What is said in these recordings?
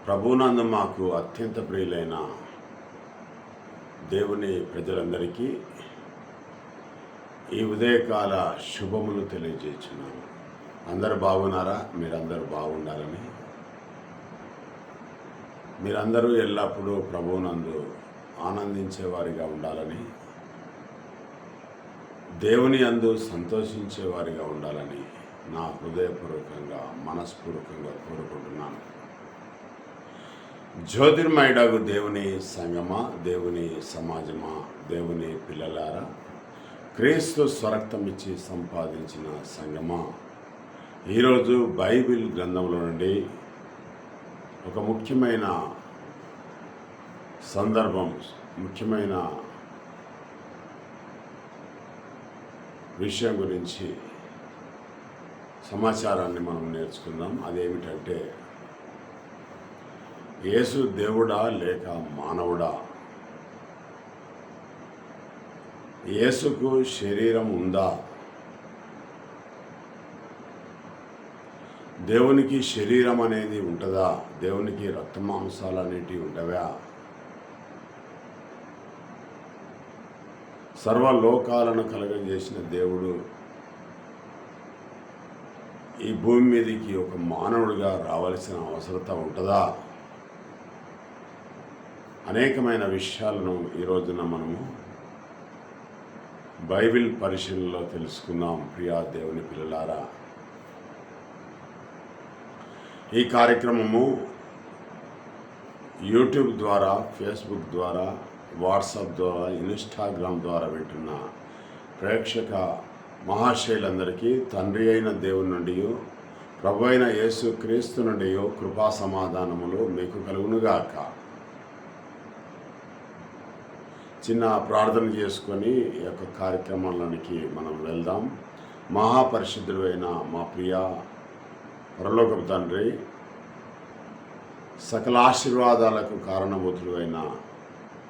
ప్రభువునందు మాకు అత్యంత ప్రియులైన దేవుని ప్రజలందరికీ ఈ ఉదయకాల శుభములు తెలియజేస్తున్నాను. అందరూ బాగున్నారా? మీరందరూ బాగుండాలని, మీరందరూ ఎల్లప్పుడూ ప్రభువునందు ఆనందించేవారిగా ఉండాలని, దేవుని యందు సంతోషించేవారిగా ఉండాలని నా హృదయపూర్వకంగా మనస్పూర్వకంగా కోరుకుంటున్నాను. జ్యోతిర్మయుడగు దేవుని సంగమా, దేవుని సమాజమా, దేవుని పిల్లలారా, క్రీస్తు స్వరక్తం ఇచ్చి సంపాదించిన సంగమా, ఈరోజు బైబిల్ గ్రంథంలో నుండి ఒక ముఖ్యమైన సందర్భం, ముఖ్యమైన విషయం గురించి సమాచారాన్ని మనం నేర్చుకుందాం. అదేమిటంటే, యేసు దేవుడా లేక మానవుడా? యేసుకు శరీరం ఉందా? దేవునికి శరీరం అనేది ఉంటుందా? దేవునికి రక్తమాంసాలు అనేటివి ఉంటవా? సర్వలోకాలను కలగజేసిన దేవుడు ఈ భూమి మీదకి ఒక మానవుడిగా రావాల్సిన అవసరత ఉంటుందా? అనేకమైన విషయాలను ఈ రోజున మనము బైబిల్ పరిశీలనలో తెలుసుకుందాం. ప్రియా దేవుని పిల్లలారా, ఈ కార్యక్రమము యూట్యూబ్ ద్వారా, ఫేస్బుక్ ద్వారా, వాట్సాప్ ద్వారా, ఇన్స్టాగ్రామ్ ద్వారా వింటున్న ప్రేక్షక మహాశయులందరికీ తండ్రి అయిన దేవుని నుండి, ప్రభు అయిన యేసు క్రీస్తు నుండి కృపా సమాధానములు మీకు కలుగునుగాక. చిన్న ప్రార్థన చేసుకొని ఈ యొక్క కార్యక్రమంలోనికి మనం వెళ్దాం. మహాపరిశుద్ధుడు అయిన మా ప్రియ పరలోకపు తండ్రి, సకల ఆశీర్వాదాలకు కారణభూతుడు అయిన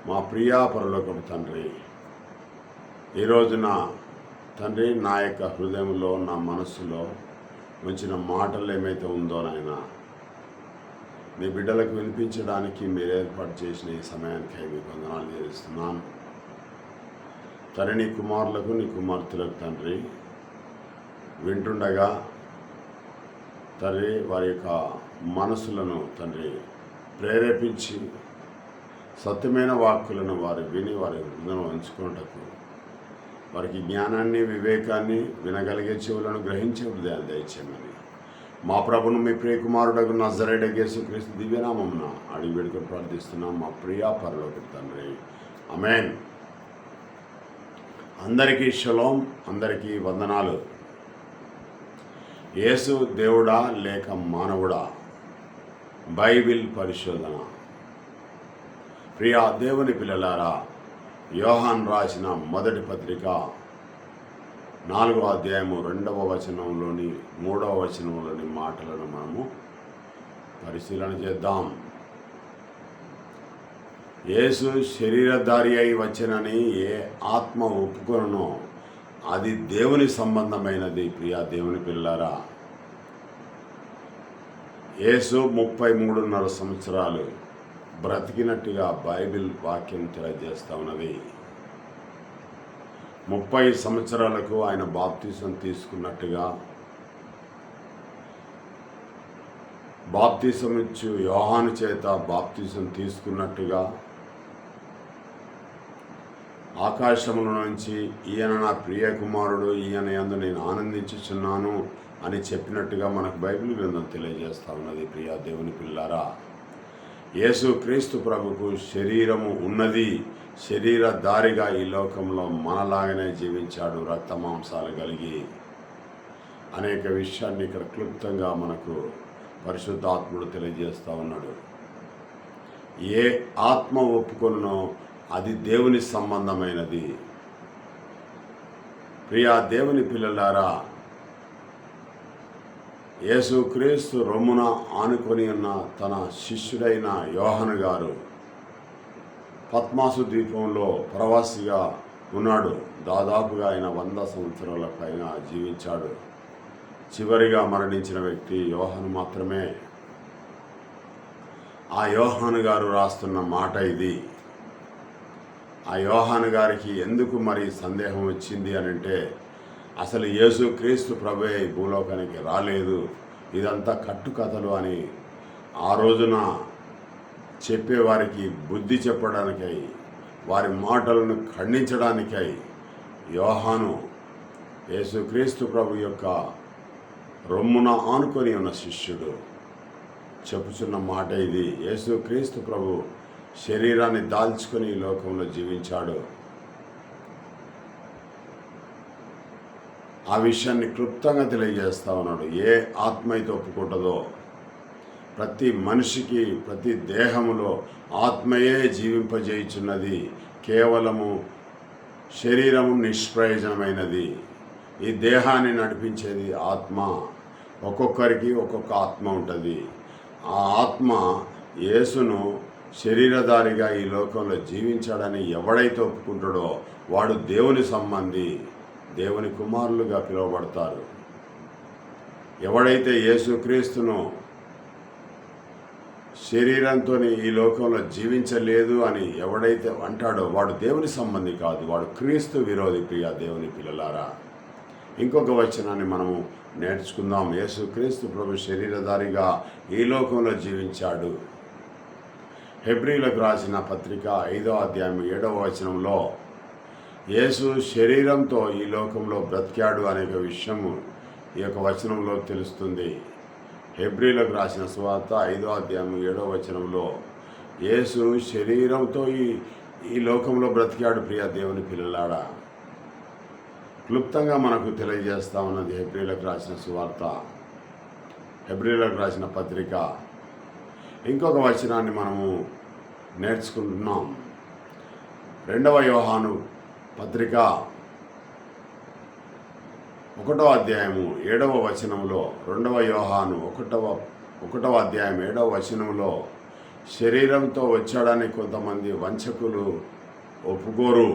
మా ప్రియా పరలోకపు తండ్రి, ఈ రోజున తండ్రి నా యొక్క హృదయంలో, నా మనస్సులో ఉంచిన మాటలు ఏమైతే ఉందో నాయన, నీ బిడ్డలకు వినిపించడానికి మీరు ఏర్పాటు చేసిన ఈ సమయానికి మీకు వందనాలు చేస్తున్నాను. తండ్రి, నీ కుమారులకు, నీ కుమార్తెలకు తండ్రి వింటుండగా తండ్రి వారి యొక్క మనసులను తండ్రి ప్రేరేపించి సత్యమైన వాక్కులను వారు విని వారి హృదయం ఉంచుకున్నటకు, వారికి జ్ఞానాన్ని, వివేకాన్ని, వినగలిగే చెవులను గ్రహించే హృదయాన్ని దయచేయమని మా ప్రభును, మీ ప్రియ కుమారుడకు నజరేయుడైన యేసుక్రీస్తు దివ్యనామమున అడిగి వేడుకొని ప్రార్థిస్తున్నాం మా ప్రియా పరలోకపు తండ్రి, ఆమేన్. అందరికీ షలోం, అందరికీ వందనాలు. యేసు దేవుడా లేక మానవుడా? బైబిల్ పరిశోధన. ప్రియా దేవుని పిల్లలారా, యోహాన్ రాసిన మొదటి పత్రిక 4వ అధ్యాయము 2వ వచనంలోని 3వ వచనంలోని మాటలను మనము పరిశీలన చేద్దాం. యేసు శరీరధారి అయి వచ్చనని ఏ ఆత్మ ఒప్పుకొనునో అది దేవుని సంబంధమైనది. ప్రియా దేవుని పిల్లారా, యేసు 33.5 సంవత్సరాలు బ్రతికినట్టుగా బైబిల్ వాక్యం తెలియజేస్తూ ఉన్నది. 30 సంవత్సరాలకు ఆయన బాప్తిసం తీసుకున్నట్టుగా, బాప్తిసం ఇచ్చి యోహాను చేత బాప్తిసం తీసుకున్నట్టుగా, ఆకాశముల నుంచి ఈయన నా ప్రియ కుమారుడు, ఈయన యందు నేను ఆనందించుచున్నాను అని చెప్పినట్టుగా మనకు బైబిల్ గ్రంథం తెలియజేస్తూ ఉన్నది. ప్రియా దేవుని పిల్లారా, యేసు క్రీస్తు ప్రభుకు శరీరము ఉన్నది. శరీరధారిగా ఈ లోకంలో మనలాగానే జీవించాడు, రక్తమాంసాలు కలిగి. అనేక విషయాన్ని ఇక్కడ క్లుప్తంగా మనకు పరిశుద్ధాత్ముడు తెలియజేస్తూ ఉన్నాడు. ఏ ఆత్మ ఒప్పుకొనునో అది దేవుని సంబంధమైనది. ప్రియా దేవుని పిల్లలారా, యేసుక్రీస్తు రొమ్మున ఆనుకొని ఉన్న తన శిష్యుడైన యోహాను గారు పద్మాసు ద్వీపంలో ప్రవాసిగా ఉన్నాడు. దాదాపుగా ఆయన 100 సంవత్సరాల పైన జీవించాడు. చివరిగా మరణించిన వ్యక్తి యోహాను మాత్రమే. ఆ యోహాను గారు రాస్తున్న మాట ఇది. ఆ యోహాను గారికి ఎందుకు మరి సందేహం వచ్చింది అని అంటే, అసలు యేసు క్రీస్తు ప్రభువే ఈ భూలోకానికి రాలేదు, ఇదంతా కట్టుకథలు అని ఆ రోజున చెప్పేవారికి బుద్ధి చెప్పడానికై, వారి మాటలను ఖండించడానికై యోహాను యేసుక్రీస్తు ప్రభు యొక్క రొమ్మున ఆనుకొని ఉన్న శిష్యుడు చెప్పుచున్న మాట ఇది. యేసుక్రీస్తు ప్రభు శరీరాన్ని దాల్చుకొని ఈ లోకంలో జీవించాడు. ఆ విషయాన్ని క్లుప్తంగా తెలియజేస్తా ఉన్నాడు. ఏ ఆత్మ అయితే ఒప్పుకుంటుందో, ప్రతి మనిషికి ప్రతి దేహములో ఆత్మయే జీవింపజేయుచున్నది, కేవలము శరీరము నిష్ప్రయోజనమైనది. ఈ దేహాన్ని నడిపించేది ఆత్మ. ఒక్కొక్కరికి ఒక్కొక్క ఆత్మ ఉంటుంది. ఆ ఆత్మ యేసును శరీరధారిగా ఈ లోకంలో జీవించాడని ఎవడైతే ఒప్పుకుంటాడో వాడు దేవుని సంబంధి, దేవుని కుమారులుగా పిలువబడతారు. ఎవడైతే యేసుక్రీస్తును శరీరంతో ఈ లోకంలో జీవించలేదు అని ఎవడైతే అంటాడో వాడు దేవుని సంబంధి కాదు, వాడు క్రీస్తు విరోధి. ప్రియ దేవుని పిల్లలారా, ఇంకొక వచనాన్ని మనము నేర్చుకుందాం. యేసుక్రీస్తు ప్రభు శరీరధారిగా ఈ లోకంలో జీవించాడు. హెబ్రీలకు రాసిన పత్రిక 5వ అధ్యాయం 7వ వచనంలో యేసు శరీరంతో ఈ లోకంలో బ్రతికాడు అనే విషయము ఈ యొక్క వచనంలో తెలుస్తుంది. హెబ్రీలకు రాసిన సువార్త 5వ అధ్యాయం 7వ వచనంలో యేసు శరీరంతో ఈ లోకంలో బ్రతికాడు. ప్రియ దేవుని పిల్లలారా, క్లుప్తంగా మనకు తెలియజేస్తా ఉన్నది హెబ్రీలకు రాసిన సువార్త, హెబ్రీలకు రాసిన పత్రిక. ఇంకొక వచనాన్ని మనము నేర్చుకుంటున్నాం. 2వ యోహాను పత్రిక 1వ అధ్యాయము 7వ వచనంలో, 2వ యోహాను 1వ అధ్యాయం 7వ వచనంలో శరీరంతో వచ్చాడని కొంతమంది వంచకులు ఒప్పుకోరు.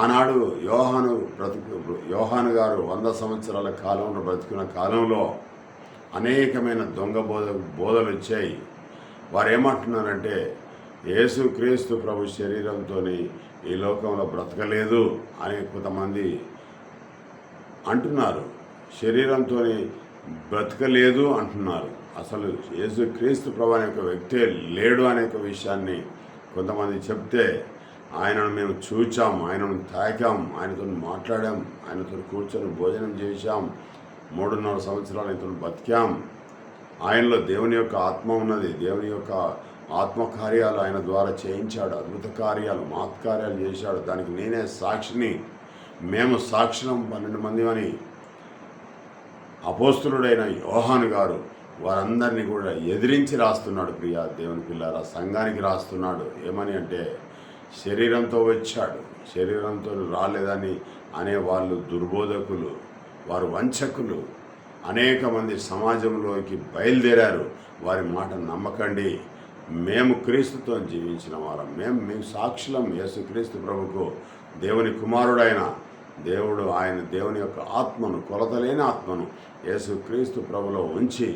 ఆనాడు యోహాను గారు 100 సంవత్సరాల కాలంలో బ్రతికిన కాలంలో అనేకమైన దొంగ బోధలు వచ్చాయి. వారు ఏమంటున్నారంటే యేసుక్రీస్తు ప్రభు శరీరంతో ఈ లోకంలో బ్రతకలేదు అని కొంతమంది అంటున్నారు. శరీరంతో బ్రతకలేదు అంటున్నారు. అసలు యేసుక్రీస్తు ప్రభు అనే ఒక వ్యక్తే లేడు అనే ఒక విషయాన్ని కొంతమంది చెప్తే, ఆయనను మేము చూచాం, ఆయనను తాకాం, ఆయనతో మాట్లాడాం, ఆయనతో కూర్చొని భోజనం చేశాం, 3.5 సంవత్సరాలు ఆయనతో బతికాం, ఆయనలో దేవుని యొక్క ఆత్మ ఉన్నది, దేవుని యొక్క ఆత్మకార్యాలు ఆయన ద్వారా చేయించాడు, అద్భుత కార్యాలు మహత్కార్యాలు చేశాడు, దానికి నేనే సాక్షిని, మేము సాక్షులం 12 మంది అని అపోస్తులుడైన యోహాను గారు వారందరినీ కూడా ఎదిరించి రాస్తున్నాడు. ప్రియ దేవుని పిల్లారా, సంఘానికి రాస్తున్నాడు. ఏమని అంటే, శరీరంతో వచ్చాడు, శరీరంతో రాలేదని అనే వాళ్ళు దుర్బోధకులు, వారు వంచకులు, అనేక మంది సమాజంలోకి బయలుదేరారు. వారి మాట నమ్మకండి. మేము క్రీస్తుతో జీవించిన వారం, మేము సాక్షులం. యేసుక్రీస్తు ప్రభుకు దేవుని కుమారుడైన దేవుడు, ఆయన దేవుని యొక్క ఆత్మను, కొలతలేని ఆత్మను యేసుక్రీస్తు ప్రభులో ఉంచి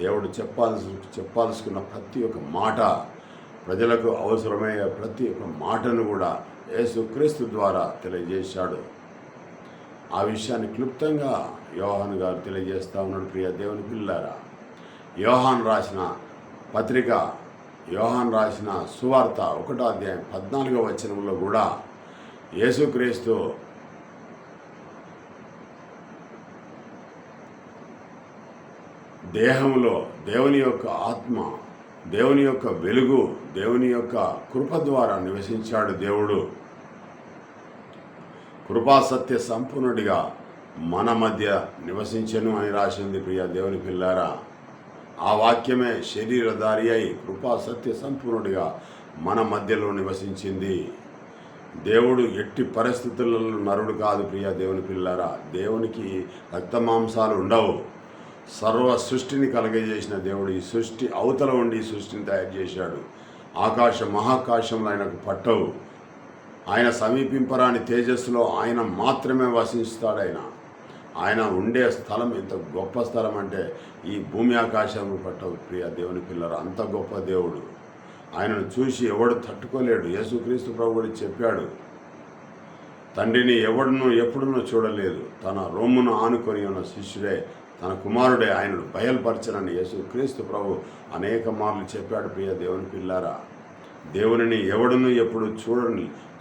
దేవుడు చెప్పాల్సుకున్న ప్రతి ఒక్క మాట, ప్రజలకు అవసరమయ్యే ప్రతి ఒక్క మాటను కూడా యేసుక్రీస్తు ద్వారా తెలియజేశాడు. ఆ విషయాన్ని క్లుప్తంగా యోహాను గారు తెలియజేస్తూ ఉన్నాడు. ప్రియ దేవుని పిల్లారా, యోహాను రాసిన పత్రిక, యోహాను రాసిన సువార్త 1వ అధ్యాయం 14వ వచనంలో కూడా యేసుక్రీస్తు దేహంలో దేవుని యొక్క ఆత్మ, దేవుని యొక్క వెలుగు, దేవుని యొక్క కృప ద్వారా నివసించాడు. దేవుడు కృపాసత్య సంపూర్ణుడిగా మన మధ్య నివసించెను అని రాసింది. ప్రియ దేవుని పిల్లారా, ఆ వాక్యమే శరీరధారి అయి కృపాసత్య సంపూర్ణుడిగా మన మధ్యలో నివసించింది. దేవుడు ఎట్టి పరిస్థితులలో నరుడు కాదు. ప్రియ దేవుని పిల్లారా, దేవునికి రక్తమాంసాలు ఉండవు. సర్వ సృష్టిని కలగజేసిన దేవుడు ఈ సృష్టి అవతల ఉండి ఈ సృష్టిని తయారు చేశాడు. ఆకాశ మహాకాశంలో ఆయనకు పట్టవు. ఆయన సమీపింపరాని తేజస్సులో ఆయన మాత్రమే వసించుతాడు. ఆయన ఉండే స్థలం ఎంత గొప్ప స్థలం అంటే ఈ భూమి ఆకాశం పట్ట ప్రియ దేవుని పిల్లలు, అంత గొప్ప దేవుడు. ఆయనను చూసి ఎవడు తట్టుకోలేడు. యేసుక్రీస్తు ప్రభువు చెప్పాడు, తండ్రిని ఎవడును ఎప్పుడునూ చూడలేదు, తన రొమ్మును ఆనుకొని ఉన్న శిష్యుడే తన కుమారుడే ఆయనను బయలుపరచనని యేసుక్రీస్తు ప్రభు అనేక మార్లు చెప్పాడు. ప్రియ దేవుని పిల్లారా, దేవునిని ఎవడును ఎప్పుడు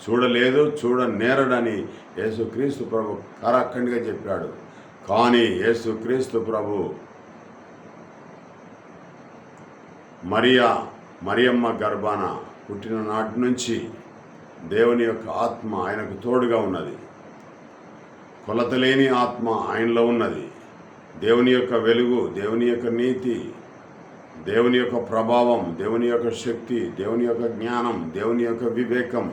చూడలేదు, చూడనేరడని యేసుక్రీస్తు ప్రభు కరాఖండిగా చెప్పాడు. కానీ యేసుక్రీస్తు ప్రభు మరియమ్మ గర్భాన పుట్టిన నాటి నుంచి దేవుని యొక్క ఆత్మ ఆయనకు తోడుగా ఉన్నది. కొలతలేని ఆత్మ ఆయనలో ఉన్నది. దేవుని యొక్క వెలుగు, దేవుని యొక్క నీతి, దేవుని యొక్క ప్రభావం, దేవుని యొక్క శక్తి, దేవుని యొక్క జ్ఞానం, దేవుని యొక్క వివేకం,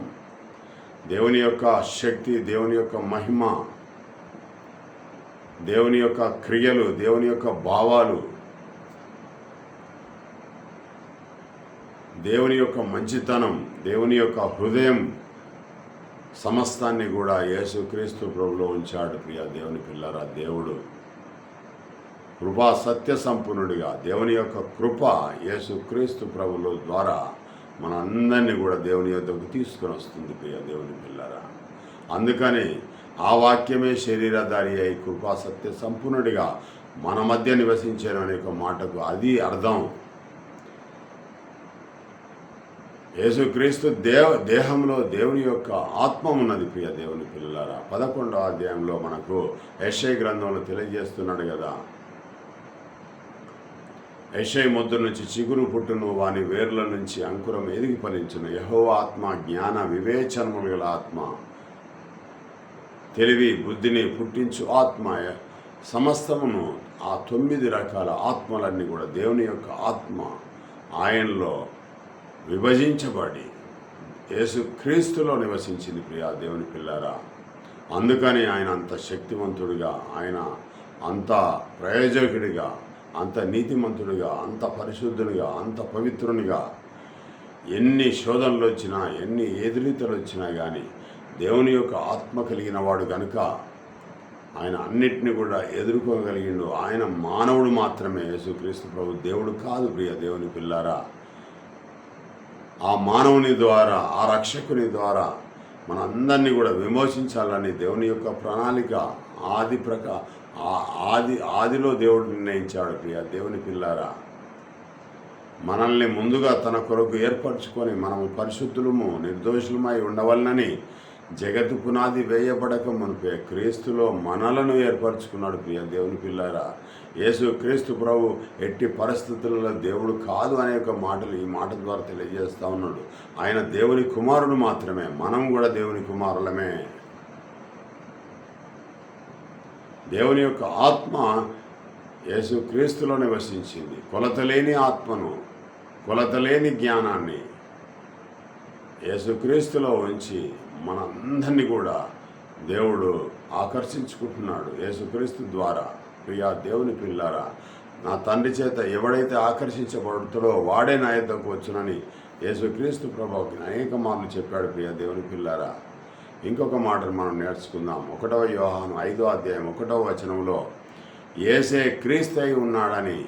దేవుని యొక్క శక్తి, దేవుని యొక్క మహిమ, దేవుని యొక్క క్రియలు, దేవుని యొక్క భావాలు, దేవుని యొక్క మంచితనం, దేవుని యొక్క హృదయం సమస్తాన్ని కూడా యేసుక్రీస్తు ప్రభులో ఉంచాడు. ప్రియ దేవుని పిల్లరా, దేవుడు కృపా సత్య సంపూర్ణుడిగా దేవుని యొక్క కృప యేసుక్రీస్తు ప్రభుల ద్వారా మన అందరినీ కూడా దేవుని యొద్దకు తీసుకొని వస్తుంది. ప్రియ దేవుని పిల్లరా, అందుకని ఆ వాక్యమే శరీరధారి అయి కృపా సత్య సంపూర్ణుడిగా మన మధ్య నివసించాను అనే ఒక మాటకు అది అర్థం. యేసుక్రీస్తు దేహంలో దేవుని యొక్క ఆత్మ ఉన్నది. ప్రియ దేవుని పిల్లలారా, 11వ అధ్యాయంలో మనకు యెషయా గ్రంథంలో తెలియజేస్తున్నాడు కదా, యెషయా మొద్దు నుంచి చిగురు పుట్టును, వాని వేర్ల నుంచి అంకురం ఎదిగి ఫలించును. యెహోవా ఆత్మ జ్ఞాన వివేచనములు గల ఆత్మ, తెలివి బుద్ధిని పుట్టించు ఆత్మ, సమస్తమును ఆ 9 రకాల ఆత్మలన్నీ కూడా దేవుని యొక్క ఆత్మ ఆయనలో విభజించబడి యేసుక్రీస్తులో నివసించింది. ప్రియ దేవుని పిల్లారా, అందుకని ఆయన అంత శక్తివంతుడిగా, ఆయన అంత ప్రయోజకుడిగా, అంత నీతిమంతుడిగా, అంత పరిశుద్ధునిగా, అంత పవిత్రునిగా, ఎన్ని శోధనలు వచ్చినా, ఎన్ని ఎదురీతలు వచ్చినా కానీ దేవుని యొక్క ఆత్మ కలిగిన వాడు కనుక ఆయన అన్నిటినీ కూడా ఎదుర్కోగలిగిండు. ఆయన మానవుడు మాత్రమే, యేసుక్రీస్తు ప్రభు దేవుడు కాదు. ప్రియ దేవుని పిల్లారా, ఆ మానవుని ద్వారా, ఆ రక్షకుని ద్వారా మనందరినీ కూడా విమోచించాలని దేవుని యొక్క ప్రణాళిక ఆదిలో దేవుడు నిర్ణయించాడు. ప్రియ దేవుని పిల్లారా, మనల్ని ముందుగా తన కొరకు ఏర్పరచుకొని మనము పరిశుద్ధులము నిర్దోషులమై ఉండవలనని జగత్తు పునాది వేయబడక మునిపే క్రీస్తులో మనలను ఏర్పరచుకున్నాడు. ప్రియ దేవుని పిల్లారా, యేసు క్రీస్తు ప్రభు ఎట్టి పరిస్థితులలో దేవుడు కాదు అనే ఒక మాటలు ఈ మాట ద్వారా తెలియజేస్తూ ఉన్నాడు. ఆయన దేవుని కుమారుడు మాత్రమే, మనం కూడా దేవుని కుమారులమే. దేవుని యొక్క ఆత్మ యేసు క్రీస్తులో నివసించింది. కొలతలేని ఆత్మను, కొలతలేని జ్ఞానాన్ని యేసుక్రీస్తులో ఉంచి మనందరినీ కూడా దేవుడు ఆకర్షించుకుంటున్నాడు యేసుక్రీస్తు ద్వారా. ప్రియా దేవుని పిల్లారా, నా తండ్రి చేత ఎవడైతే ఆకర్షించబడుతాడో వాడే నా యొద్దకు వచ్చునని యేసుక్రీస్తు ప్రభువుకి అనేక మార్లు చెప్పాడు. ప్రియ దేవుని పిల్లారా, ఇంకొక మాటను మనం నేర్చుకుందాం. 1వ యోహాను 5వ అధ్యాయం 1వ వచనంలో యేసే క్రీస్తు అయి ఉన్నాడని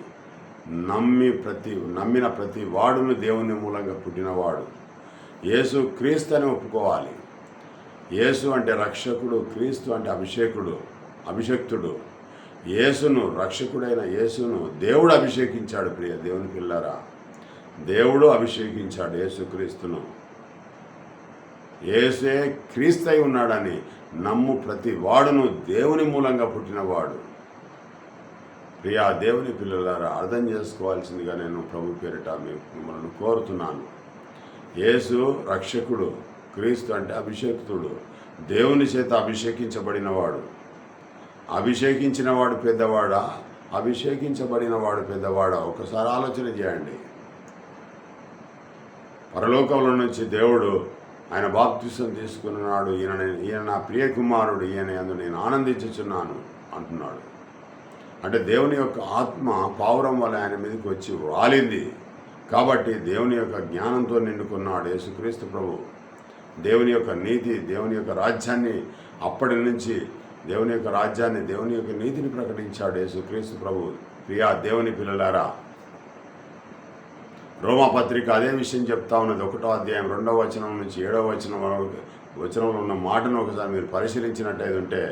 నమ్మిన ప్రతి వాడును దేవుని మూలంగా పుట్టినవాడు. యేసు క్రీస్తు అని ఒప్పుకోవాలి. యేసు అంటే రక్షకుడు, క్రీస్తు అంటే అభిషక్తుడు. యేసును, రక్షకుడైన యేసును దేవుడు అభిషేకించాడు. ప్రియ దేవుని పిల్లారా, దేవుడు అభిషేకించాడు యేసుక్రీస్తును. యేసే క్రీస్తు అయి ఉన్నాడని నమ్ము ప్రతి వాడును దేవుని మూలంగా పుట్టినవాడు. ప్రియా దేవుని పిల్లలారా, అర్థం చేసుకోవాల్సిందిగా నేను ప్రభు పేరిట మిమ్మల్ని కోరుతున్నాను. యేసు రక్షకుడు, క్రీస్తు అంటే అభిషేక్తుడు, దేవుని చేత అభిషేకించబడినవాడు. అభిషేకించినవాడు పెద్దవాడా, అభిషేకించబడినవాడు పెద్దవాడా? ఒకసారి ఆలోచన చేయండి. పరలోకంలో నుంచి దేవుడు ఆయన బాప్తిసం తీసుకున్నాడు. ఈయన నా ప్రియ కుమారుడు, ఈయన యందు నేను ఆనందించుచున్నాను అంటున్నాడు. అంటే దేవుని యొక్క ఆత్మ పావురం వల్ల ఆయన మీదకి వచ్చి వాలింది. కాబట్టి దేవుని యొక్క జ్ఞానంతో నిండుకున్నాడు యేసుక్రీస్తు ప్రభు. దేవుని యొక్క నీతి, దేవుని యొక్క రాజ్యాన్ని అప్పటి నుంచి దేవుని యొక్క రాజ్యాన్ని, దేవుని యొక్క నీతిని ప్రకటించాడు యేసుక్రీస్తు ప్రభు. ప్రియా దేవుని పిల్లలారా, రోమాపత్రిక అదే విషయం చెప్తా ఉన్నది. 1వ అధ్యాయం 2వ వచనం నుంచి 7వ వచనంలో ఉన్న మాటను ఒకసారి మీరు పరిశీలించినట్టయితే,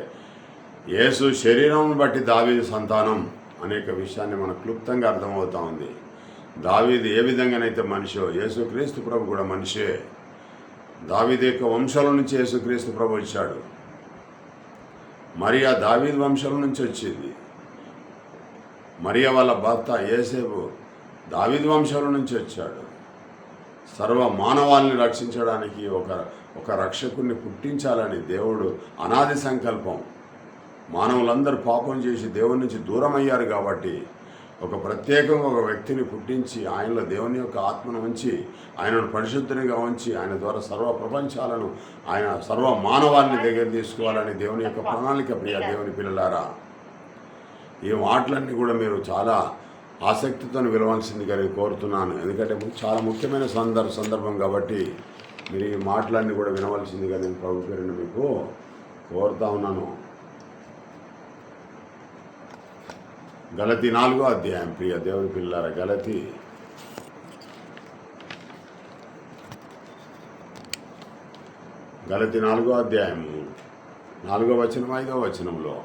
యేసు శరీరం బట్టి దావీదు సంతానం అనేక విషయాన్ని మనకు క్లుప్తంగా అర్థమవుతా ఉంది. దావీదు ఏ విధంగానైతే మనిషో, యేసుక్రీస్తు ప్రభు కూడా మనిషే. దావీదు యొక్క వంశాల నుంచి యేసుక్రీస్తు ప్రభు వచ్చాడు. మరియా దావీదు వంశాల నుంచి వచ్చింది. మరియా వాళ్ళ భర్త యేసేపు దావీదు వంశాల నుంచి వచ్చాడు. సర్వ మానవాల్ని రక్షించడానికి ఒక రక్షకుడిని పుట్టించాలని దేవుడు అనాది సంకల్పం. మానవులందరూ పాపం చేసి దేవుని నుంచి దూరం అయ్యారు కాబట్టి ఒక ప్రత్యేకంగా ఒక వ్యక్తిని పుట్టించి ఆయనలో దేవుని యొక్క ఆత్మను ఉంచి ఆయనను పరిశుద్ధునిగా ఉంచి ఆయన ద్వారా సర్వ ప్రపంచాలను, ఆయన సర్వ మానవాళిని దగ్గర తీసుకోవాలని దేవుని యొక్క ప్రణాళిక. ప్రియ దేవుని పిల్లలారా, ఈ మాటలన్నీ కూడా మీరు చాలా ఆసక్తితో వినవలసిందిగా నేను కోరుతున్నాను. ఎందుకంటే చాలా ముఖ్యమైన సందర్భం కాబట్టి మీరు ఈ మాటలన్నీ కూడా వినవలసిందిగా నేను ప్రభు పేరున మీకు కోరుతా ఉన్నాను. గలతీ 4వ అధ్యాయం. ప్రియ దేవుని పిల్లలారా, గలతీ 4వ అధ్యాయము 4వ వచనం 5వ వచనంలో,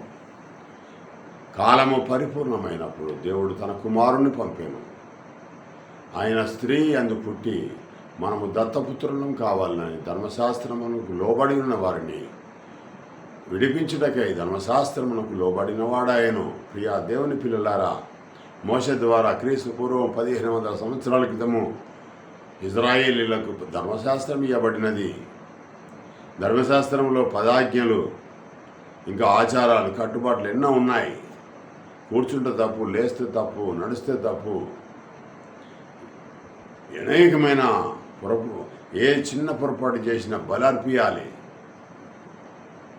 కాలము పరిపూర్ణమైనప్పుడు దేవుడు తన కుమారుని పంపాను. ఆయన స్త్రీ అందు పుట్టి మనము దత్తపుత్రులం కావాలని ధర్మశాస్త్రమునకు లోబడి ఉన్న వారిని విడిపించుటకై ధర్మశాస్త్రమునకు లోబడినవాడాయను. ప్రియా దేవుని పిల్లలారా, మోషే ద్వారా క్రీస్తు పూర్వం 1500 సంవత్సరాల క్రితము ఇజ్రాయేలీలకు ధర్మశాస్త్రం ఇవ్వబడినది. ధర్మశాస్త్రంలో 10 ఆజ్ఞలు, ఇంకా ఆచారాలు, కట్టుబాట్లు ఎన్నో ఉన్నాయి. కూర్చుంటే తప్పు, లేస్తే తప్పు, నడిస్తే తప్పు, అనేకమైన ఏ చిన్న పొరపాటు చేసినా బలర్పియాలి.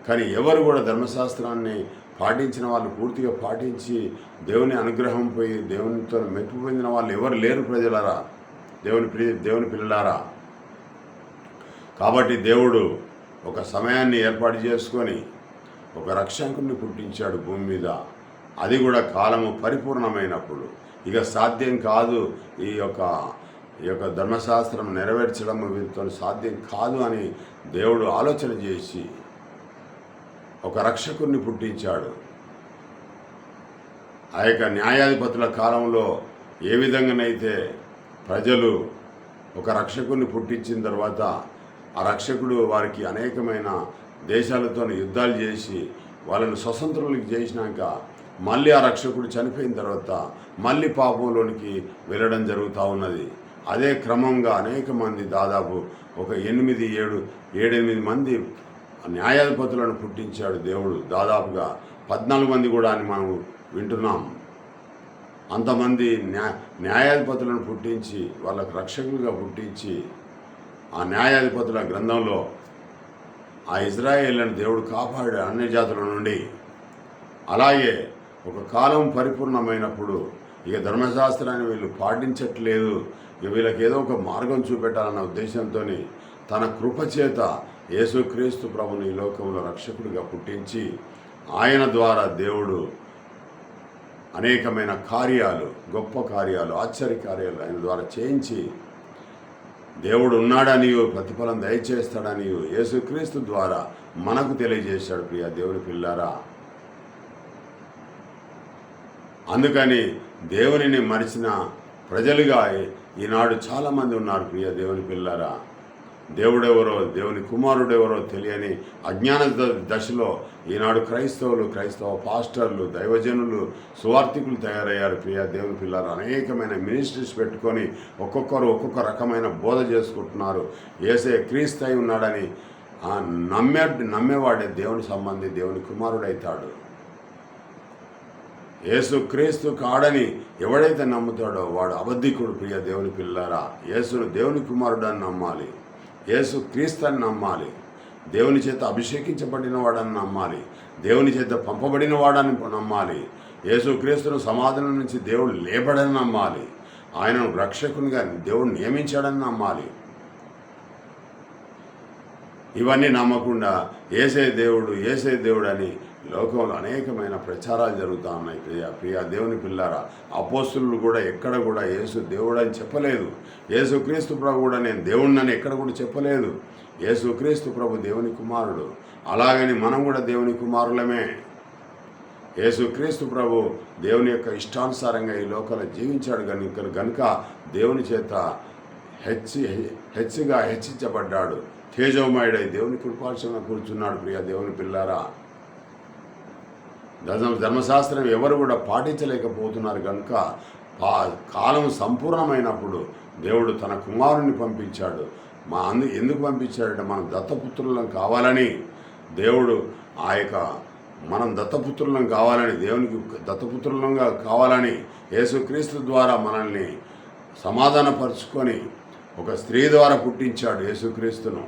కానీ ఎవరు కూడా ధర్మశాస్త్రాన్ని పాటించిన వాళ్ళు, పూర్తిగా పాటించి దేవుని అనుగ్రహం పోయి దేవునితో మెప్పు పొందిన వాళ్ళు ఎవరు లేరు ప్రజలారా, దేవుని పిల్లలారా. కాబట్టి దేవుడు ఒక సమయాన్ని ఏర్పాటు చేసుకొని ఒక రక్షకుడిని పుట్టించాడు భూమి మీద. అది కూడా కాలము పరిపూర్ణమైనప్పుడు. ఇక సాధ్యం కాదు, ఈ యొక్క ధర్మశాస్త్రం నెరవేర్చడం వీరితో సాధ్యం కాదు అని దేవుడు ఆలోచన చేసి ఒక రక్షకుడిని పుట్టించాడు. ఆ యొక్క న్యాయాధిపతుల కాలంలో ఏ విధంగానైతే ప్రజలు ఒక రక్షకుడిని పుట్టించిన తర్వాత ఆ రక్షకుడు వారికి అనేకమైన దేశాలతో యుద్ధాలు చేసి వాళ్ళను స్వతంత్రులకు చేసినాక మళ్ళీ ఆ రక్షకుడు చనిపోయిన తర్వాత మళ్ళీ పాపంలోనికి వెళ్ళడం జరుగుతూ ఉన్నది. అదే క్రమంగా అనేక మంది, దాదాపు ఒక 8 మంది న్యాయాధిపతులను పుట్టించాడు దేవుడు. దాదాపుగా 14 మంది కూడా అని మనం వింటున్నాం. అంతమంది న్యాయాధిపతులను పుట్టించి వాళ్ళకు రక్షకులుగా పుట్టించి ఆ న్యాయాధిపతుల గ్రంథంలో ఆ ఇజ్రాయేళ్లను దేవుడు కాపాడాడు అన్ని జాతుల నుండి. అలాగే ఒక కాలం పరిపూర్ణమైనప్పుడు ఇక ధర్మశాస్త్రాన్ని వీళ్ళు పాటించట్లేదు, ఇక వీళ్ళకి ఏదో ఒక మార్గం చూపెట్టాలన్న ఉద్దేశంతో తన కృపచేత యేసుక్రీస్తు ప్రభుని ఈ లోకంలో రక్షకుడిగా పుట్టించి ఆయన ద్వారా దేవుడు అనేకమైన కార్యాలు, గొప్ప కార్యాలు, ఆశ్చర్య కార్యాలు ఆయన ద్వారా చేయించి దేవుడు ఉన్నాడనియో ప్రతిఫలం దయచేస్తాడనియో యేసుక్రీస్తు ద్వారా మనకు తెలియజేశాడు. ప్రియ దేవుని పిల్లారా, అందుకని దేవునిని మరిచిన ప్రజలుగా ఈనాడు చాలామంది ఉన్నారు. ప్రియ దేవుని పిల్లారా, దేవుడెవరో, దేవుని కుమారుడెవరో తెలియని అజ్ఞాన దశలో ఈనాడు క్రైస్తవ పాస్టర్లు, దైవజనులు, సువార్థికులు తయారయ్యారు. ప్రియ దేవుని పిల్లలు అనేకమైన మినిస్ట్రీస్ పెట్టుకొని ఒక్కొక్కరు ఒక్కొక్క రకమైన బోధ చేసుకుంటున్నారు. యేసే క్రీస్తు అయి ఉన్నాడని నమ్మేవాడే దేవుని సంబంధి, దేవుని కుమారుడైతాడు. యేసు క్రీస్తు కాడని ఎవడైతే నమ్ముతాడో వాడు అబద్ధికుడు. ప్రియ దేవుని పిల్లారా, యేసును దేవుని కుమారుడని నమ్మాలి, యేసు క్రీస్తుని నమ్మాలి, దేవుని చేత అభిషేకించబడిన వాడని నమ్మాలి, దేవుని చేత పంపబడిన వాడని నమ్మాలి, యేసు క్రీస్తును సమాధానం నుంచి దేవుడు లేపడని నమ్మాలి, ఆయనను రక్షకునిగా దేవుడు నియమించాడని నమ్మాలి. ఇవన్నీ నమ్మకుండా ఏసే దేవుడు అని లోకంలో అనేకమైన ప్రచారాలు జరుగుతూ ఉన్నాయి. ప్రియ దేవుని పిల్లారా, అపోస్తులు కూడా ఎక్కడ కూడా యేసు దేవుడు అని చెప్పలేదు. యేసుక్రీస్తు ప్రభు కూడా నేను దేవుడినని ఎక్కడ కూడా చెప్పలేదు. యేసుక్రీస్తు ప్రభు దేవుని కుమారుడు. అలాగని మనం కూడా దేవుని కుమారులమే. యేసుక్రీస్తు ప్రభు దేవుని యొక్క ఇష్టానుసారంగా ఈ లోకంలో జీవించాడు గనుక దేవుని చేత హెచ్చుగా హెచ్చించబడ్డాడు. తేజోమయుడై దేవుని కృపాక్షణ కూర్చున్నాడు. ప్రియ దేవుని పిల్లారా, ధర్మశాస్త్రం ఎవరు కూడా పాటించలేకపోతున్నారు కనుక కాలం సంపూర్ణమైనప్పుడు దేవుడు తన కుమారుని పంపించాడు. ఎందుకు పంపించాడంటే మనం దత్తపుత్రులను కావాలని. దేవుడు మనం దత్తపుత్రులను కావాలని, దేవునికి దత్తపుత్రులంగా కావాలని యేసుక్రీస్తు ద్వారా మనల్ని సమాధానపరుచుకొని ఒక స్త్రీ ద్వారా పుట్టించాడు యేసుక్రీస్తును.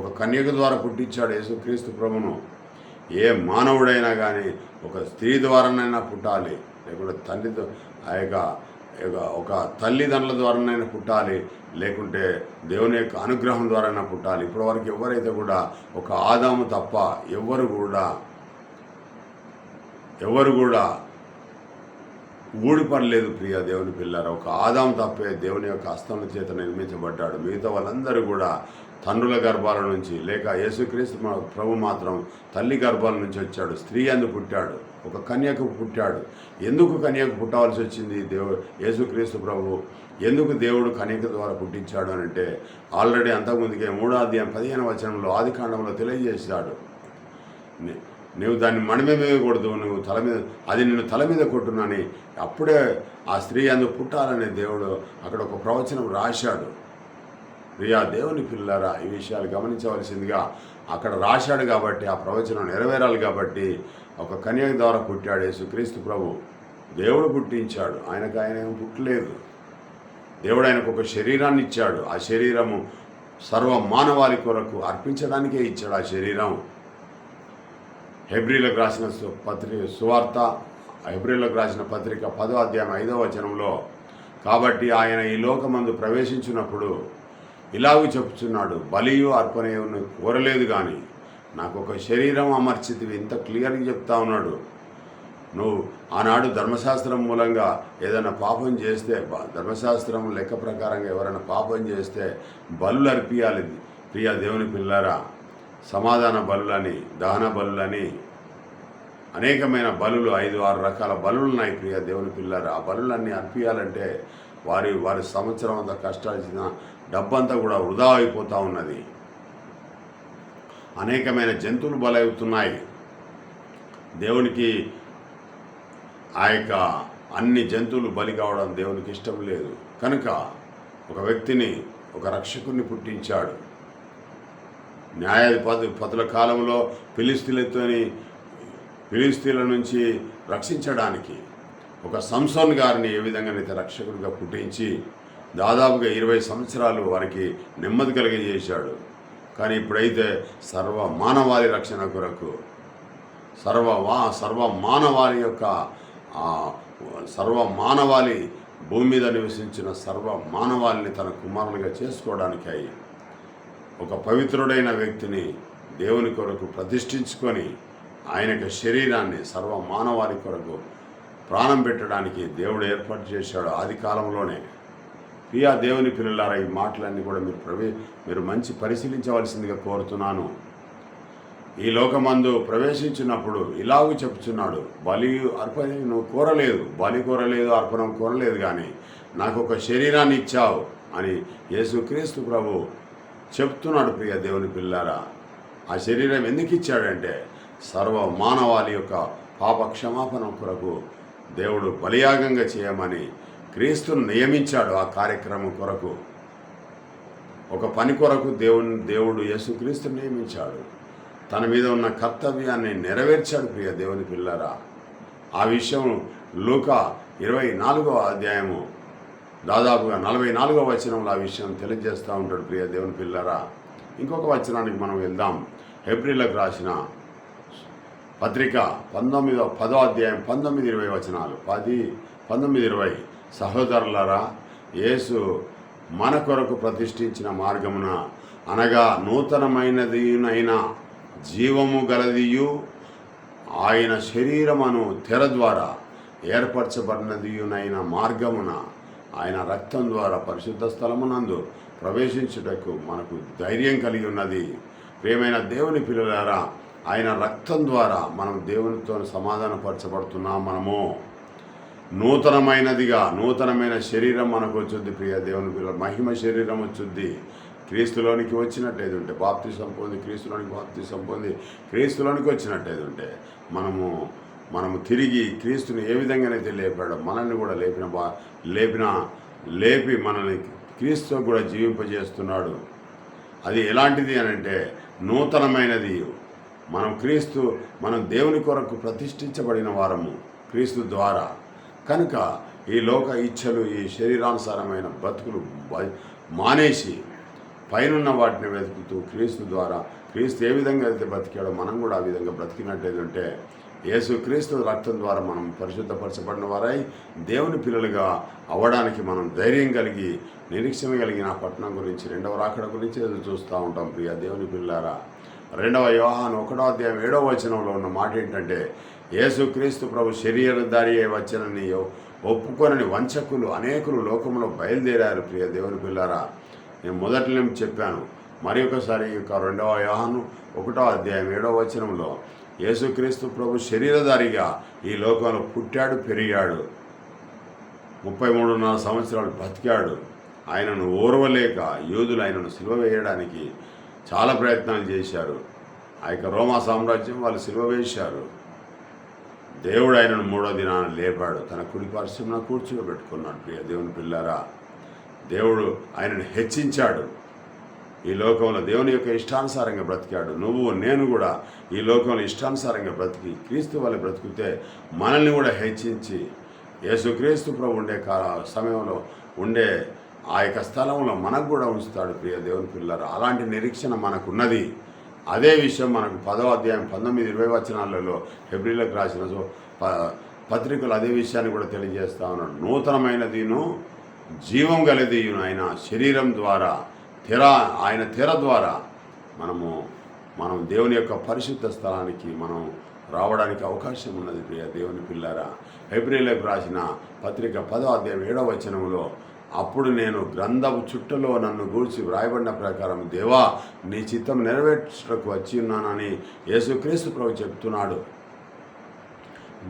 ఒక కన్యక ద్వారా పుట్టించాడు యేసుక్రీస్తు ప్రభును. ఏ మానవుడైనా కానీ ఒక స్త్రీ ద్వారానైనా పుట్టాలి, లేకుంటే తండ్రితో ఒక తల్లిదండ్రుల ద్వారానైనా పుట్టాలి, లేకుంటే దేవుని యొక్క అనుగ్రహం ద్వారానైనా పుట్టాలి. ఇప్పటివరకు ఎవరైతే కూడా ఒక ఆదాము తప్ప ఎవరు కూడా ఊడిపడలేదు. ప్రియ దేవుని పిల్లారా, ఒక ఆదాము తప్పే దేవుని యొక్క హస్తముల చేత నిర్మించబడ్డాడు. మిగతా వాళ్ళందరూ కూడా తండ్రుల గర్భాల నుంచి, లేక యేసుక్రీస్తు ప్రభు మాత్రం తల్లి గర్భాల నుంచి వచ్చాడు. స్త్రీ అందు పుట్టాడు, ఒక కన్యకు పుట్టాడు. ఎందుకు కన్యకు పుట్టవలసి వచ్చింది? యేసుక్రీస్తు ప్రభు ఎందుకు దేవుడు కన్యక ద్వారా పుట్టించాడు అని అంటే, ఆల్రెడీ అంతకుముందుకే 3వ అధ్యాయం 15వ వచనంలో ఆదికాండంలో తెలియజేశాడు. నువ్వు దాన్ని మణిమే వేయకూడదు, అది నిన్ను తల మీద కొట్టునని. అప్పుడే ఆ స్త్రీ అందు పుట్టాలని దేవుడు అక్కడ ఒక ప్రవచనం రాశాడు. ప్రియా దేవుని పిల్లారా, ఈ విషయాలు గమనించవలసిందిగా అక్కడ రాశాడు కాబట్టి ఆ ప్రవచనం నెరవేరాలి కాబట్టి ఒక కన్యక ద్వారా పుట్టాడు యేసుక్రీస్తు ప్రభు. దేవుడు పుట్టించాడు, ఆయన ఏం పుట్టలేదు. దేవుడు ఆయనకు ఒక శరీరాన్ని ఇచ్చాడు. ఆ శరీరము సర్వ మానవాళి కొరకు అర్పించడానికే ఇచ్చాడు. ఆ శరీరం హెబ్రీలకు రాసిన సువార్త, హెబ్రీలకు రాసిన పత్రిక 10వ అధ్యాయం 5వ వచనంలో, కాబట్టి ఆయన ఈ లోకమందు ప్రవేశించినప్పుడు ఇలాగూ చెప్తున్నాడు, బలియు అర్పణను కోరలేదు కానీ నాకు ఒక శరీరం అమర్చితివి. ఇంత క్లియర్గా చెప్తా ఉన్నాడు. నువ్వు ఆనాడు ధర్మశాస్త్రం మూలంగా ఏదైనా పాపం చేస్తే, ధర్మశాస్త్రం లెక్క ప్రకారంగా ఎవరైనా పాపం చేస్తే బలులు అర్పియాలి. ప్రియ దేవుని పిల్లారా, సమాధాన బలులని, దహన బలులని, అనేకమైన బలులు 5-6 రకాల బలులు ఉన్నాయి. ప్రియ దేవుని పిల్లారా, ఆ బలులన్నీ అర్పియాలంటే వారి సంవత్సరం అంతా కష్టాల్సిన డబ్బంతా కూడా వృధా అయిపోతూ ఉన్నది. అనేకమైన జంతువులు బలవుతున్నాయి. దేవునికి అన్ని జంతువులు బలి కావడం దేవునికి ఇష్టం లేదు. కనుక ఒక వ్యక్తిని, ఒక రక్షకుని పుట్టించాడు. న్యాయాధిపతుల కాలంలో ఫిలిస్తీన్ల నుంచి రక్షించడానికి ఒక సంసోన్ గారిని ఏ విధంగానైతే రక్షకుడిగా పుట్టించి దాదాపుగా 20 సంవత్సరాలు వారికి నెమ్మది కలిగజేశాడు. కానీ ఇప్పుడైతే సర్వ మానవాళి రక్షణ కొరకు సర్వ మానవాళి భూమి మీద నివసించిన సర్వ మానవాళిని తన కుమారులుగా చేసుకోవడానికై ఒక పవిత్రుడైన వ్యక్తిని దేవుని కొరకు ప్రతిష్ఠించుకొని ఆయన శరీరాన్ని సర్వ మానవాళి కొరకు ప్రాణం పెట్టడానికి దేవుడు ఏర్పాటు చేశాడు ఆది కాలంలోనే. ప్రియా దేవుని పిల్లలారా, ఈ మాటలన్నీ కూడా మీరు మంచి పరిశీలించవలసిందిగా కోరుతున్నాను. ఈ లోకమందు ప్రవేశించినప్పుడు ఇలాగూ చెప్తున్నాడు, బలి అర్పణ నువ్వు కోరలేదు, అర్పణం కోరలేదు, కానీ నాకు ఒక శరీరాన్ని ఇచ్చావు అని యేసుక్రీస్తు ప్రభు చెప్తున్నాడు. ప్రియ దేవుని పిల్లారా, ఆ శరీరం ఎందుకు ఇచ్చాడంటే సర్వ మానవాళి యొక్క పాప క్షమాపణ కొరకు దేవుడు బలియాగంగా చేయమని క్రీస్తును నియమించాడు. ఆ కార్యక్రమం కొరకు, ఒక పని కొరకు దేవుడు యేసుక్రీస్తును నియమించాడు. తన మీద ఉన్న కర్తవ్యాన్ని నెరవేర్చాడు. ప్రియ దేవుని పిల్లరా, ఆ విషయం లూకా 24వ అధ్యాయము దాదాపుగా 44వ వచనంలో ఆ విషయం తెలియజేస్తూ ఉంటాడు. ప్రియ దేవుని పిల్లరా, ఇంకొక వచనానికి మనం వెళ్దాం. హెబ్రీలకు రాసిన పత్రిక 10వ అధ్యాయం 19-20 వచనాలు. 19-20 సహోదరులారా, యేసు మన కొరకు ప్రతిష్ఠించిన మార్గమున, అనగా నూతనమైనదినైనా జీవము గలదియు ఆయన శరీరమును తెర ద్వారా ఏర్పరచబడినదియునైన మార్గమున ఆయన రక్తం ద్వారా పరిశుద్ధ స్థలమునందు ప్రవేశించుటకు మనకు ధైర్యం కలిగి ఉన్నది. ప్రియమైన దేవుని పిల్లలారా, ఆయన రక్తం ద్వారా మనం దేవునితో సమాధానపరచబడుతున్నాం. మనము నూతనమైన శరీరం మనకు వచ్చుద్ది. ప్రియ దేవుని పిల్లల మహిమ శరీరం వచ్చుద్ది. క్రీస్తులోనికి వచ్చినట్టేది ఉంటే బాప్తిసం పొంది క్రీస్తులోనికి వచ్చినట్టేది ఉంటే మనము తిరిగి క్రీస్తుని ఏ విధంగానైతే లేపాడో మనల్ని కూడా లేపి మనల్ని క్రీస్తు కూడా జీవింపజేస్తున్నాడు. అది ఎలాంటిది అని అంటే నూతనమైనది. మనం దేవుని కొరకు ప్రతిష్ఠించబడిన వారము క్రీస్తు ద్వారా. కనుక ఈ లోక ఇచ్చలు, ఈ శరీరానుసారమైన బతుకులు మానేసి పైనున్న వాటిని వెతుకుతూ క్రీస్తు ఏ విధంగా అయితే బ్రతికాడో మనం కూడా ఆ విధంగా బ్రతికినట్టేదంటే యేసుక్రీస్తు రక్తం ద్వారా మనం పరిశుద్ధపరచబడిన వారై దేవుని పిల్లలుగా అవ్వడానికి మనం ధైర్యం కలిగి నిరీక్షణ కలిగిన పట్టణం గురించి, రెండవ రాకడ గురించి ఎదురు చూస్తూ ఉంటాం. ప్రియ దేవుని పిల్లారా, 2వ యోహాను 1వ అధ్యాయం 7వ వచనంలో ఉన్న మాట ఏంటంటే, యేసుక్రీస్తు ప్రభు శరీరధారి అయి వచ్చనని ఒప్పుకొనని వంచకులు అనేకులు లోకంలో బయలుదేరారు. ప్రియ దేవుని పిల్లారా, నేను మొదట్లో చెప్పాను. మరి ఒకసారి ఈ 2వ యోహాను 1వ అధ్యాయం 7వ వచనంలో యేసుక్రీస్తు ప్రభు శరీరధారిగా ఈ లోకంలో పుట్టాడు, పెరిగాడు, 33.5 సంవత్సరాలు బ్రతికాడు. ఆయనను ఓర్వలేక యూదులు ఆయనను సిలువ వేయడానికి చాలా ప్రయత్నాలు చేశారు. ఆ యొక్క రోమా సామ్రాజ్యం వాళ్ళు సిలువ వేశారు. దేవుడు ఆయనను 3వ దినాన లేపాడు, తన కుడి పార్శ్వమున కూర్చోబెట్టుకున్నాడు. ప్రియ దేవుని పిల్లారా, దేవుడు ఆయనను హెచ్చించాడు. ఈ లోకంలో దేవుని యొక్క ఇష్టానుసారంగా బ్రతికాడు. నేను కూడా ఈ లోకంలో ఇష్టానుసారంగా బ్రతికి క్రీస్తు వల్ల బ్రతికితే మనల్ని కూడా హెచ్చించి యేసుక్రీస్తు ప్రభు ఉండే సమయంలో ఉండే ఆ యొక్క స్థలంలో మనకు కూడా ఉంచుతాడు. ప్రియ దేవుని పిల్లలు, అలాంటి నిరీక్షణ మనకున్నది. అదే విషయం మనకు 10వ అధ్యాయం 19-20 వచనాలలో హెబ్రీలకు రాసిన పత్రికలు అదే విషయాన్ని కూడా తెలియజేస్తా ఉన్నాడు. నూతనమైనదిను జీవం గలదియును ఆయన శరీరం ద్వారా ఆయన తెర ద్వారా మనం దేవుని యొక్క పరిశుద్ధ స్థలానికి మనం రావడానికి అవకాశం ఉన్నది. ప్రియ దేవుని పిల్లారా, హెబ్రీలకు రాసిన పత్రిక 10వ అధ్యాయం 7వ వచనంలో, అప్పుడు నేను గ్రంథపు చుట్టలో నన్ను గూర్చి వ్రాయబడిన ప్రకారం దేవా నీ చిత్తం నెరవేర్చుటకు వచ్చి ఉన్నానని యేసుక్రీస్తు ప్రభు చెప్తున్నాడు.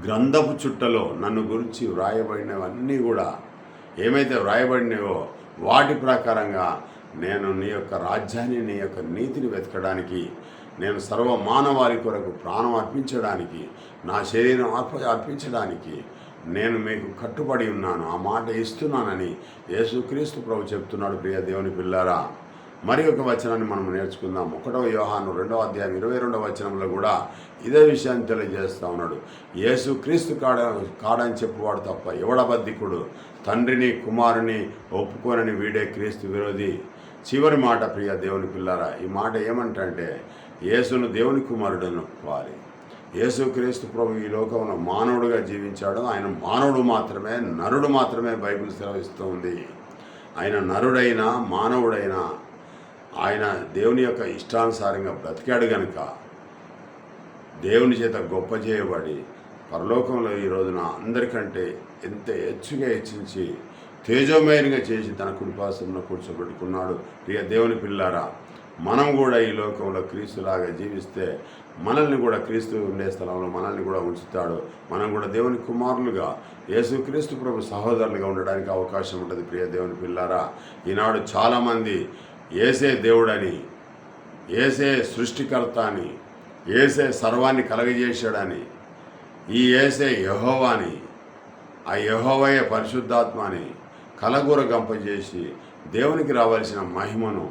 గ్రంథపు చుట్టలో నన్ను గురించి వ్రాయబడినవన్నీ కూడా ఏమైతే వ్రాయబడినాయో వాటి ప్రకారంగా నేను నీ యొక్క రాజ్యాన్ని, నీ యొక్క నీతిని వెతకడానికి, నేను సర్వ మానవాళి కొరకు ప్రాణం అర్పించడానికి, నా శరీరం అర్పించడానికి నేను మీకు కట్టుబడి ఉన్నాను, ఆ మాట ఇస్తున్నానని యేసుక్రీస్తు ప్రభు చెప్తున్నాడు. ప్రియ దేవుని పిల్లారా, మరి ఒక వచనాన్ని మనం నేర్చుకుందాం. 1వ యోహాను 2వ అధ్యాయం 22వ వచనంలో కూడా ఇదే విషయాన్ని తెలియజేస్తూ ఉన్నాడు. యేసుక్రీస్తు కాడని చెప్పువాడు తప్ప ఎవడబద్ధికుడు, తండ్రిని కుమారుని ఒప్పుకోనని వీడే క్రీస్తు విరోధి. చివరి మాట ప్రియ దేవుని పిల్లారా, ఈ మాట ఏమంటే యేసును దేవుని కుమారుడని ఒప్పుకోవాలి. యేసుక్రీస్తు ప్రభు ఈ లోకంలో మానవుడుగా జీవించాడు. ఆయన మానవుడు మాత్రమే, నరుడు మాత్రమే బైబిల్ సెలవిస్తూ ఉంది. ఆయన నరుడైనా మానవుడైనా ఆయన దేవుని యొక్క ఇష్టానుసారంగా బ్రతికాడు కనుక దేవుని చేత గొప్ప చేయబడి పరలోకంలో ఈ రోజున అందరికంటే ఎంత హెచ్చుగా హెచ్చించి తేజోమయంగా చేసి తన కుడిపార్శ్వమున కూర్చోబెట్టుకున్నాడు. ప్రియ దేవుని పిల్లారా, మనం కూడా ఈ లోకంలో క్రీస్తులాగా జీవిస్తే మనల్ని కూడా క్రీస్తు ఉండే స్థలంలో మనల్ని కూడా ఉంచుతాడు. మనం కూడా దేవుని కుమారులుగా యేసుక్రీస్తు ప్రభు సహోదరులుగా ఉండడానికి అవకాశం ఉంటుంది. ప్రియ దేవుని పిల్లారా, ఈనాడు చాలామంది యేసే దేవుడని, యేసే సృష్టికర్త అని, యేసే సర్వాన్ని కలగజేశాడని, ఈ యేసే యెహోవాని, ఆ యెహోవాయే పరిశుద్ధాత్మ అని కలగూరగంపజేసి దేవునికి రావాల్సిన మహిమను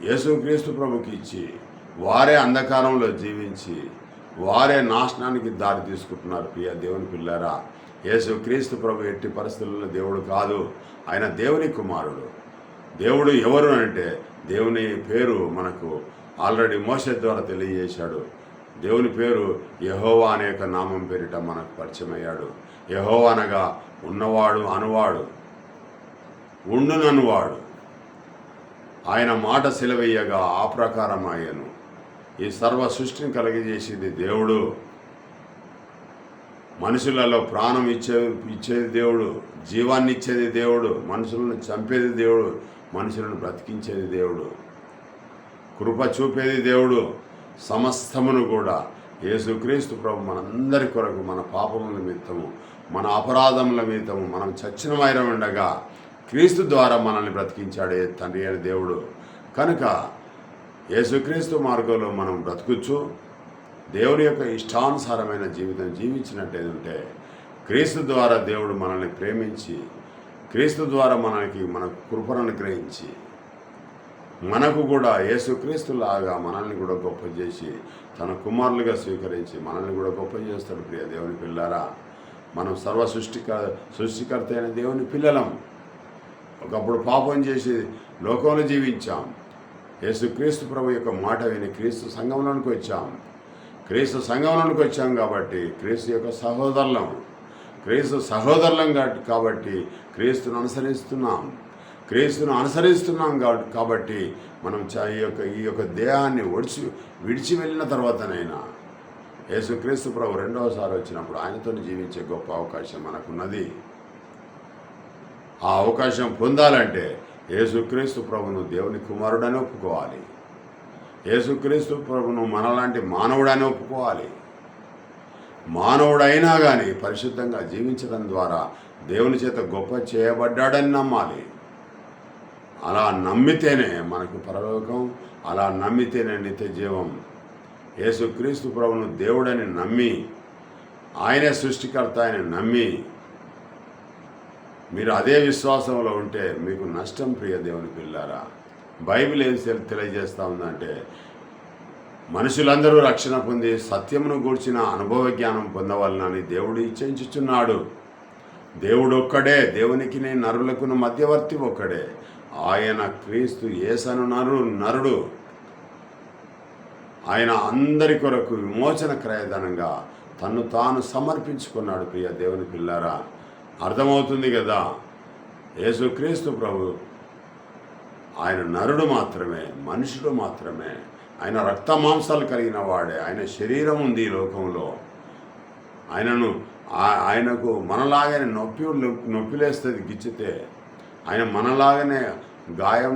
యేసుక్రీస్తు ప్రభుకి ఇచ్చి వారే అంధకారంలో జీవించి వారే నాశనానికి దారి తీసుకుంటున్నారు. ప్రియ దేవుని పిల్లారా, యేసుక్రీస్తు ప్రభు ఎట్టి పరిస్థితుల్లో దేవుడు కాదు, ఆయన దేవుని కుమారుడు. దేవుడు ఎవరు అంటే దేవుని పేరు మనకు ఆల్రెడీ మోషే ద్వారా తెలియజేశాడు. దేవుని పేరు యెహోవా అనే ఒక నామం పేరిట మనకు పరిచయం అయ్యాడు. యెహోవా అనగా ఉన్నవాడు, అనువాడు, ఉండుననువాడు. ఆయన మాట సెలవయ్యగా ఆ ప్రకారం ఆయను. ఈ సర్వ సృష్టిని కలిగజేసేది దేవుడు. మనుషులలో ప్రాణం ఇచ్చేది దేవుడు, జీవాన్ని ఇచ్చేది దేవుడు, మనుషులను చంపేది దేవుడు, మనుషులను బ్రతికించేది దేవుడు, కృప చూపేది దేవుడు. సమస్తమును కూడా యేసుక్రీస్తు ప్రభు మనందరి కొరకు, మన పాపముల నిమిత్తము, మన అపరాధముల నిమిత్తము మనం చచ్చిన వైరం ఉండగా క్రీస్తు ద్వారా మనల్ని బ్రతికించాడే తండ్రి అయిన దేవుడు. కనుక యేసుక్రీస్తు మార్గంలో మనం బ్రతుకుచ్చు దేవుని యొక్క ఇష్టానుసారమైన జీవితం జీవించినట్టేదంటే క్రీస్తు ద్వారా దేవుడు మనల్ని ప్రేమించి, క్రీస్తు ద్వారా మన కృపను అనుగ్రహించి, మనకు కూడా యేసుక్రీస్తులాగా మనల్ని కూడా గొప్ప చేసి తన కుమారులుగా స్వీకరించి మనల్ని కూడా గొప్ప చేస్తాడు. ప్రియ దేవుని పిల్లారా, మనం సృష్టికర్త అయిన దేవుని పిల్లలం. ఒకప్పుడు పాపం చేసి లోకంలో జీవించాం. యేసుక్రీస్తు ప్రభు యొక్క మాట విని క్రీస్తు సంఘంలోనికి వచ్చాం. క్రీస్తు సంఘంలోనికి వచ్చాం కాబట్టి క్రీస్తు యొక్క సహోదరులం కాబట్టి క్రీస్తును అనుసరిస్తున్నాం కాబట్టి మనం ఈ యొక్క దేహాన్ని విడిచి వెళ్ళిన తర్వాతనైనా యేసుక్రీస్తు ప్రభు రెండవసారి వచ్చినప్పుడు ఆయనతో జీవించే గొప్ప అవకాశం మనకున్నది. ఆ అవకాశం పొందాలంటే యేసుక్రీస్తు ప్రభును దేవుని కుమారుడని ఒప్పుకోవాలి. యేసుక్రీస్తు ప్రభును మనలాంటి మానవుడని ఒప్పుకోవాలి. మానవుడైనా కానీ పరిశుద్ధంగా జీవించడం ద్వారా దేవుని చేత గొప్ప చేయబడ్డాడని నమ్మాలి. అలా నమ్మితేనే మనకు పరలోకం, అలా నమ్మితేనే నిత్య జీవం. యేసుక్రీస్తు ప్రభును దేవుడని నమ్మి, ఆయనే సృష్టికర్త అని నమ్మి మీరు అదే విశ్వాసంలో ఉంటే మీకు నష్టం. ప్రియ దేవుని పిల్లారా, బైబిల్ ఏం తెలియజేస్తూ ఉందంటే మనుషులందరూ రక్షణ పొంది సత్యమును గూర్చిన అనుభవ జ్ఞానం పొందవాలని దేవుడు ఇచ్ఛించుచున్నాడు. దేవుడు ఒక్కడే, దేవునికి నరులకును మధ్యవర్తి ఒక్కడే, ఆయన క్రీస్తు యేసను నరుడు. ఆయన అందరి కొరకు విమోచన క్రయధనంగా తన్ను తాను సమర్పించుకున్నాడు. ప్రియ దేవుని పిల్లారా, అర్థమవుతుంది కదా. యేసుక్రీస్తు ప్రభు ఆయన నరుడు మాత్రమే, మనుషుడు మాత్రమే. ఆయన రక్త మాంసాలు కలిగిన వాడే, ఆయన శరీరం ఉంది ఈ లోకంలో. ఆయనకు మనలాగానే నొప్పిలేస్తుంది గిచ్చితే, ఆయన మనలాగానే గాయం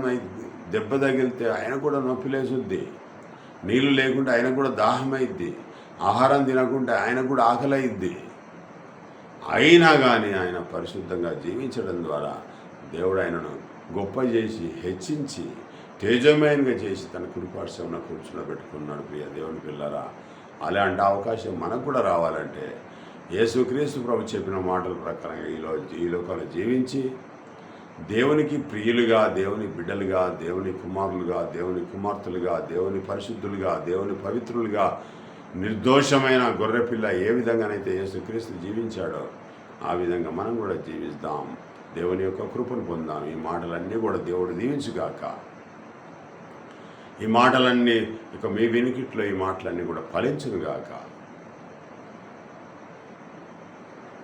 దెబ్బ తగిలితే ఆయన కూడా నొప్పిలేసుద్ది. నీళ్ళు లేకుంటే ఆయన కూడా దాహమైద్ది. ఆహారం తినకుంటే ఆయన కూడా ఆకలి అయిద్ది. అయినా కానీ ఆయన పరిశుద్ధంగా జీవించడం ద్వారా దేవుడు ఆయనను గొప్ప చేసి, హెచ్చించి, తేజోమయంగా చేసి తన కుడిపార్శ్వంలో కూర్చుండబెట్టుకున్నాడు. ప్రియ దేవుని పిల్లరా, అలాంటి అవకాశం మనకు కూడా రావాలంటే యేసుక్రీస్తు ప్రభు చెప్పిన మాటల ప్రకారంగా ఈ లోకంలో జీవించి దేవునికి ప్రియులుగా, దేవుని బిడ్డలుగా, దేవుని కుమారులుగా, దేవుని కుమార్తెలుగా, దేవుని పరిశుద్ధులుగా, దేవుని పవిత్రులుగా, నిర్దోషమైన గొర్రెపిల్ల ఏ విధంగానైతే యేసుక్రీస్తు జీవించాడో ఆ విధంగా మనం కూడా జీవిస్తాం. దేవుని యొక్క కృపను పొందాం. ఈ మాటలన్నీ కూడా దేవుడు దీవించుగాక. ఈ మాటలన్నీ ఇక మీ వినికిట్లో ఈ మాటలన్నీ కూడా ఫలించుగాక.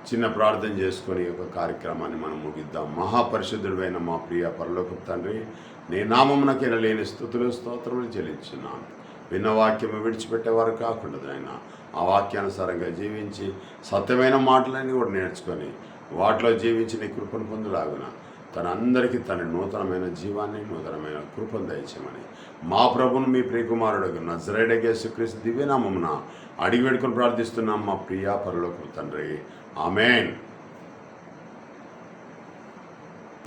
చిన్న ప్రార్థన చేసుకొని ఒక కార్యక్రమాన్ని మనం ముగిద్దాం. మహాపరిశుద్ధుడైన మా ప్రియ పరలోకపు తండ్రి, నీ నామమునకైన లేని స్తుతులు స్తోత్రములు చెల్లించున్నాను. విన్న వాక్యము విడిచిపెట్టేవారు కాకుండా ఆయన ఆ వాక్యానుసారంగా జీవించి సత్యమైన మాటలన్నీ కూడా నేర్చుకొని వాటిలో జీవించి నీ కృపను పొందులాగున తనందరికీ తన నూతనమైన జీవాన్ని, నూతనమైన కృపను దయచేయమని మా ప్రభును మీ ప్రియకుమారుడు నజరేయుడైన యేసుక్రీస్తు దివ్యనామమున అడిగి వేడుకొని ప్రార్థిస్తున్నాం మా ప్రియ పరలోకపు తండ్రి. ఆమేన్.